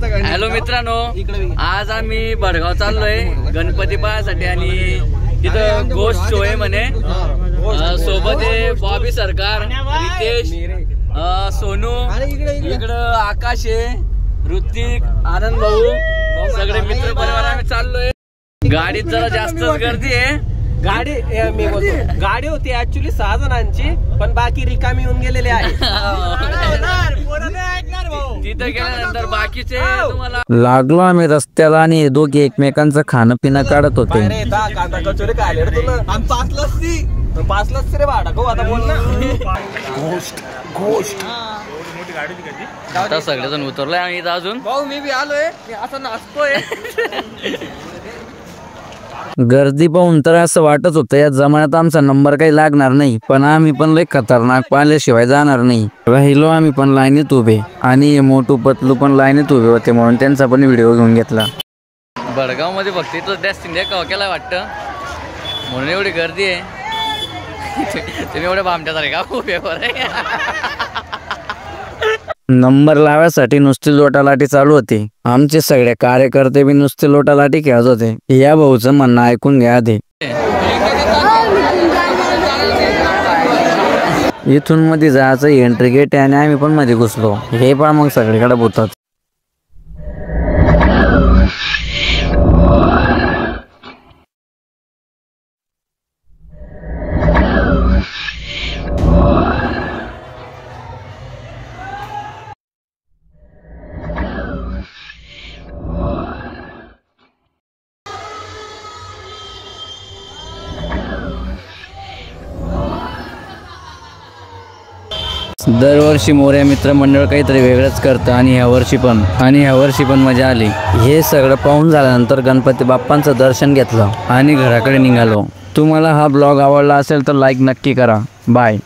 Hello मित्रांनो, आज आम्ही भडगाव चाललोय गणपती पाहायसाठी आणि तिथं गोष्ट शो आहे म्हणे। सोबत आहे बॉबी सरकार, रितेश, सोनू, इकडं आकाश आहे, ऋतिक, आनंद भाऊ, सगळे मित्र परिवार आम्ही चाललोय। गाडीत जरा जास्तच गर्दी आहे। गाडी होती ऍक्च्युली 6 जणांची, पण बाकी रिकामी येऊन गेलेले आहे। तिथे गेल्यानंतर बाकीचे तुम्हाला लागलो आम्ही रस्त्याला आणि दोघे एकमेकांचं खाणं पिणं काढत होते। पाच लस्सी रे भाडा आता बोल ना। आता सगळेजण उतरलोय आणि इथं अजून भाऊ मी बी आलोय, असं नाचतोय। गर्दी पाहून तर असं वाटत होतं या जमान्यात आमचा नंबर काही लागणार नाही, पण आम्ही पण लय खतरनाक पाहिल्याशिवाय जाणार नाही। राहिलो आम्ही पण लाईनीत उभे आणि मोठू पतलू पण लाईनीत उभे होते, म्हणून त्यांचा पण व्हिडिओ घेऊन घेतला। भडगाव मध्ये फक्त इथं डेस्टिनेशन केला वाटतं, म्हणून एवढी गर्दी आहे। तुम्ही एवढे भामट्यासारे का उभे नंबर लावायसाठी नुसती लोटालाटी चालू होती। आमचे सगळे कार्यकर्ते बी नुसते लोटालाटी खेळत होते। या भाऊचं म्हणणं ऐकून घ्या आधी। इथून मध्ये जायचं एंट्री गेट आहे आणि आम्ही पण मध्ये घुसलो। हे पण मग सगळीकडे बोलतात। दरवर्षी मोऱ्या मित्रमंडळ काहीतरी वेगळंच करतं आणि ह्या वर्षी पण मजा आली। हे सगळं पाहून झाल्यानंतर गणपती बाप्पांचं दर्शन घेतलं आणि घराकडे निघालो। तुम्हाला हा ब्लॉग आवडला असेल तर लाईक नक्की करा। बाय।